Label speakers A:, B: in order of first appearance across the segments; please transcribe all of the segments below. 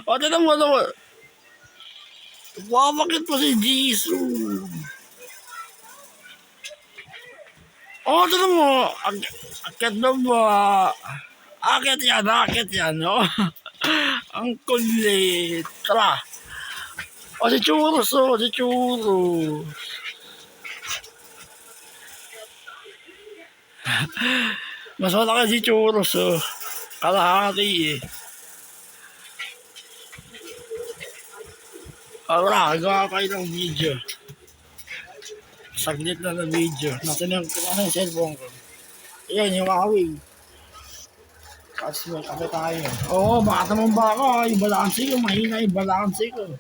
A: O, tinan mo naman. Wamakit pa si Jisoo. O, tinan mo. Akit na ba? Akit yan, no? Ang kulit. Tara. O, si Churros, o, si Churros. Mas malaki si Churros, o. Kalahati, eh. Wala, gawa kayo ng video. Saglit na video. Natin yung cellphone ko. Ayan, yung Huawei. Kasi may kape tayo. Oo, baka naman ba ako? Yung balansi ko, mahina yung balansi ko.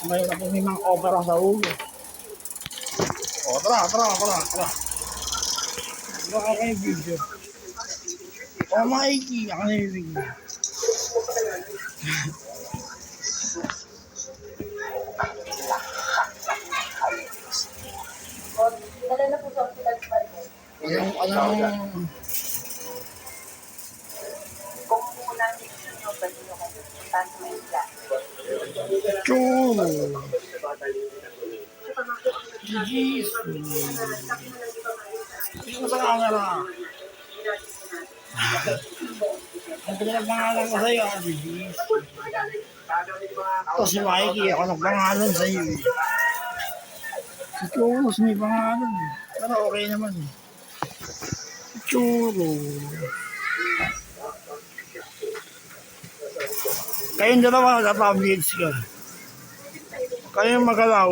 A: Mayroon ako may mga opera sa ulo. O, tara. Gawa kayo video. O, Mikey, ako na yung video.
B: Dala na po sa hospital si Maribel. Kung muna ang gusto nyo, pwede nyo kayo puntahan sa Maynila.
A: Churro. Jeez. Tingnan mo sa camera. Ang pinagpangalan ko sa'yo, Jeez. Ito si Mikey, ako nagpangalan sa'yo. Si Churros may pangalan. Pero okay naman. Si Churro. Kayong dalawa nagpa-vlogs ka. Kayong magalaw.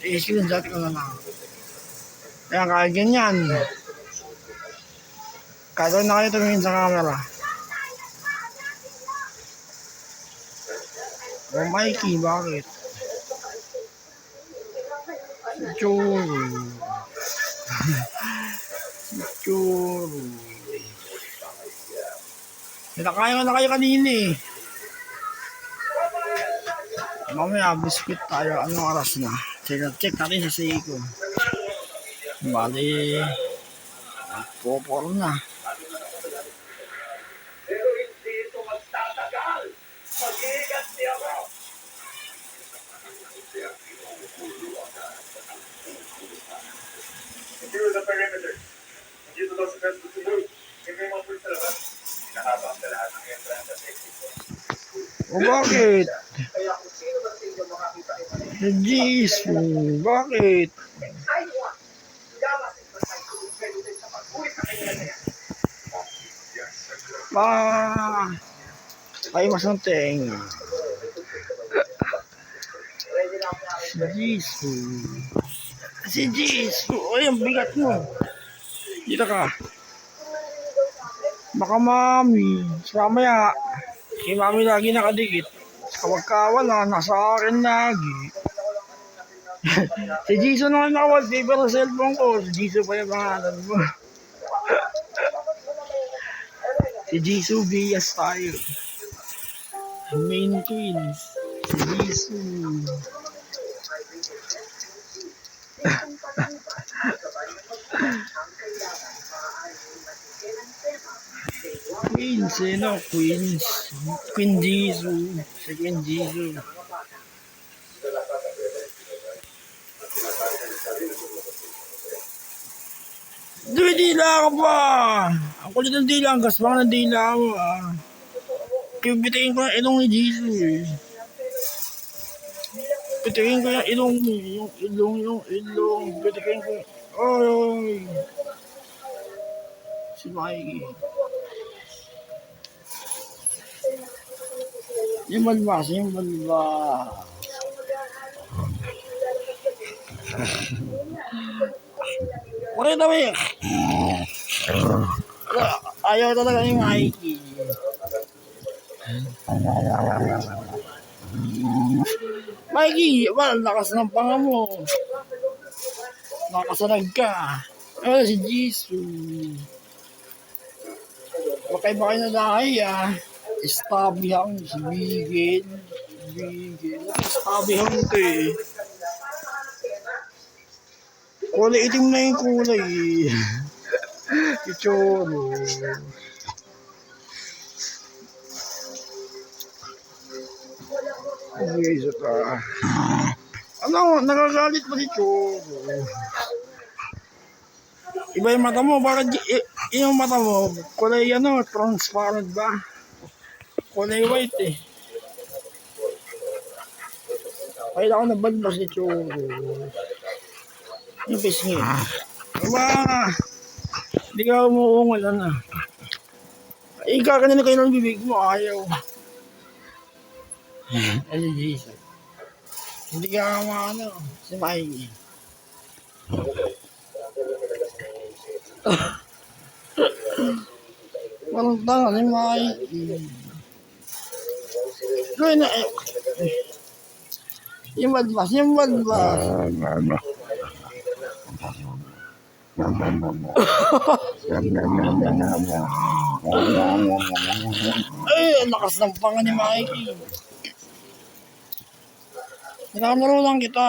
A: I-screenshot ko na lang. Kaya kahit ganyan. Kaya na kayo tumingin sa camera. Oh, Mikey, bakit? Churro. Churro. Nakakain na kayo kanina eh. Mamaya, biscuit tayo. Anong oras na? Check natin sa Seiko. Bali, 4 na.
C: Secure the perimeter. Dito daw sa West Cebu, may mga pulis na labas. Hinahabang sa lahat ng entrance at exit.
A: O bakit?
C: Kaya kung sino ba sa inyo makakita ay
A: Jeez, bakit? Ay masunting. Si Jisoo. Ay, ang bigat mo. Dito ka. Baka mami. Mamaya. Si mami lagi nakadikit. Kapag wala, nasa akin lagi. Si Jisoo naman naka-wallpaper sa cellphone ko. Si Jisoo pa yung pangalan mo. Si Jisoo Bias tayo. Main twins. Si Jisoo. Queens, no? Queens. Queen Jisoo. Si Queen Jisoo. Doy, dila ka ba? Ang kulit ng dila. Ang gasbang ng dila mo, ah. Pibitikin ko yung ilong ni Jisoo, eh. Pitikin ko yung ilong mo. Yung ilong. Pitikin ko. Oy. Si Mikey. Yung balbas. Okay na ba yun? Ayaw talaga ni Mikey. Mikey, lakas ng panga mo. Nakasanag ka. Si Jisoo. Okay ba kayo na dahil, ah? Stabi hang si Bigel. Stabi hang ito, eh. Kulay itim na yung kulay, eh. Ichoro. Buwisit ka. Ano, nagagalit ba si Choco? Iba yung mata mo, bakit yung mata mo, kulay ano, transparent ba? Kulay white eh. Kaya ako nabalbas ni Choco. Yung pisngi. Aba, hindi ka umuungol, ano. Ika kanina kayo ng bibig mo, ayaw. Ay, Jesus. Hindi ka ano, si Mikey. Parang tanga ni Mikey. Gawin na eh. Yung balbas, yung balbas. Ay, ang lakas ng panga ni Mikey. Nilalaro lang kita.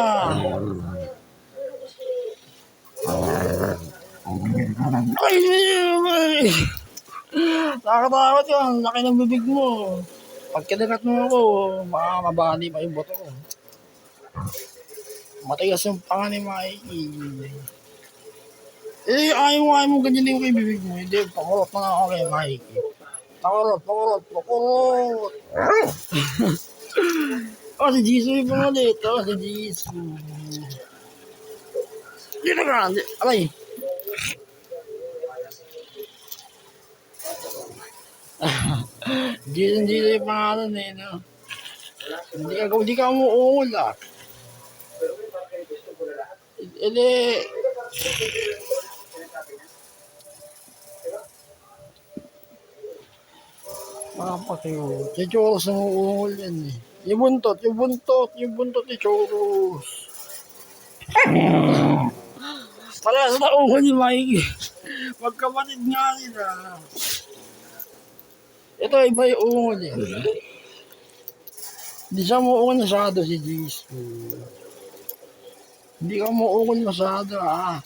A: Ay, ay. Nakakatakot yun. Laki ng bibig mo. Pag kinagat mo ako, baka mabali pa yung boto ko. Matigas yung panga ni Mikey. Eh, ayaw mo ganyan yung kay bibig mo. Hindi, pakurot na nga ako kay Mikey. Pakurot. Oh, si Jisoo yung pumalit. Oh, si Jisoo. Dito ka. Alay. Jisoo yung pangalan eh, no? Hindi ka umuungol ah. Ele. Papakayo. Si Choros ang umuungol yan eh. Yung buntot ni Choros. Pala sa taungan ni Mikey. Magkapatid nga nila. Ito iba yung ungol eh. Hindi siya muungol masyado si Jisoo. Hindi ka muungol masyado ah.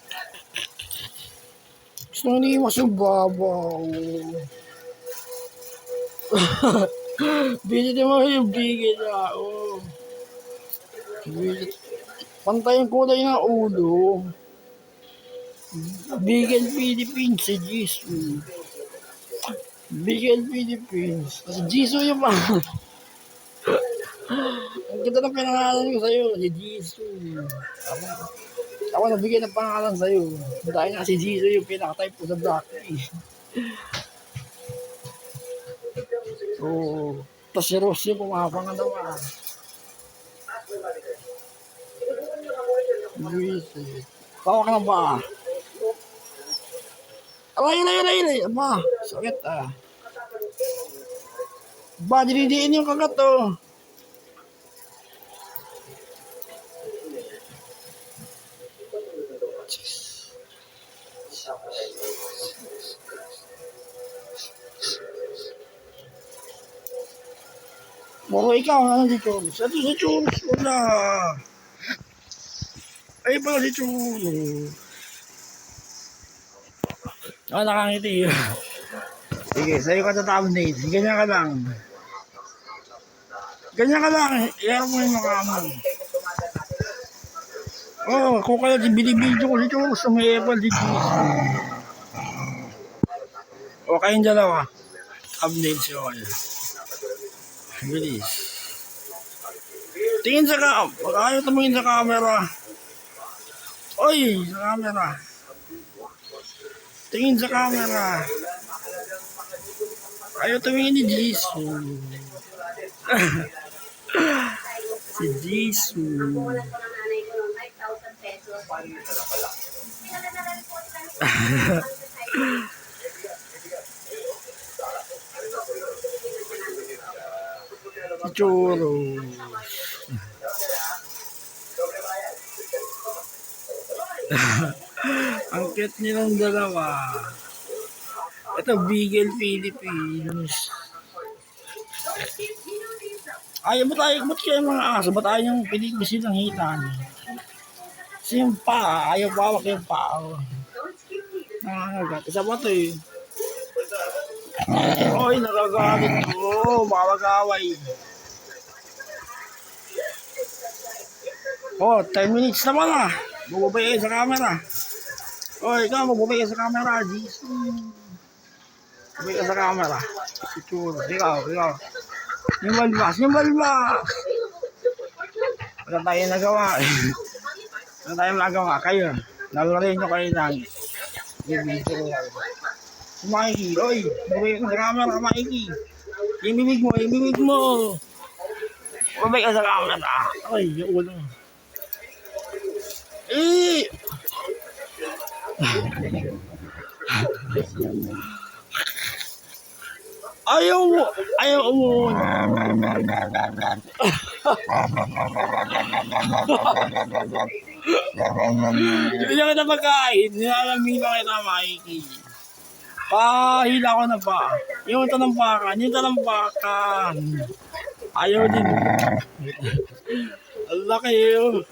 A: Gusto nang iwas yung babaw. Bisit mo yung bigil ah. Oh. Pantay yung kulay ng ulo. Bigel Philippines si Jisoo. Bigel Philippines. Si Jisoo yung pa. Ang ganda ng pinangalan ko sa'yo, si Jisoo. Ako nabigyan ng pangalan sa'yo. Dahil nga si Jisoo yung pinaka-type ko sa Blackpink. So, tapos si Ross yung pumapangalawa. Jisoo. Tawa ka na ba? Alay. Aba, sakit ah. Ba, dinidiin yung kagat oh. Moro ikaw, ano si Choros? Ito si Choros, wala. Ay pala si Choros. Ah, nakangiti yun. Sige, sa'yo ka sa thumbnail. Ganyan ka lang. I-arap mo yung mukha mo. Oh, kung kaya binibidyo ko si Choros sa may Apple di Jisoo. O kayong dalawa. Thumbnail siya kayo. Bilis. Tingin sa ayaw tumingin sa camera. Oy, sa camera. Tingin sa camera. Ayaw tumingin ni Jisoo. Si Jisoo. Si Choros. Ang cute nilang dalawa. Ito, Bigel Philippines. Ayaw ba't kayo mga aso? Ba't ayaw yung pinigbisin ng hitan? Kasi yung paa, ayaw bawak yung paa. Nakakagat. Isa ba ito eh? Oy, nakagalit ko. Baka mag-away. Oh, 10 minutes naman ah. Bububay kayo sa camera. Oh, ikaw, bububay ka sa camera. Jesus. Bububay ka sa camera. Itsura. Ikaw. Yung balbas. Wala tayong nagawa eh. Wala tayong nagawa. Kayo. Nalalarin nyo kayo lang. Si Mikey. Oy, bububay ka sa camera, Mikey. Yung bibig mo. Bububay ka sa camera. Ay, yung ulo. Eh! Ayaw mo. Hindi na kita pagkain. Nilalamig na kita, Mikey. Pahila ko na ba? Yung talampakan. Ayaw din. Ang laki yun.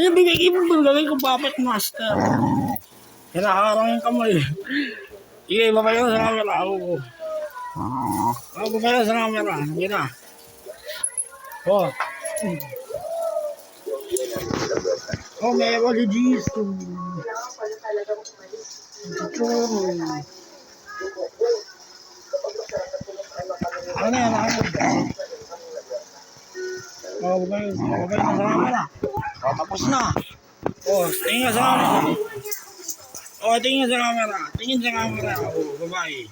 A: Bigay mo gawin ko puppet master. Hinaharang yung kamay. Sige, babay ko sa camera. Babay ko sa camera. Sige na. Oh. Oh, may apologies. Ano yan? Oh, babay ko sa camera. Oh, tapos na. Oh, tingin sa camera. Tingin sa camera. Oh, bye-bye.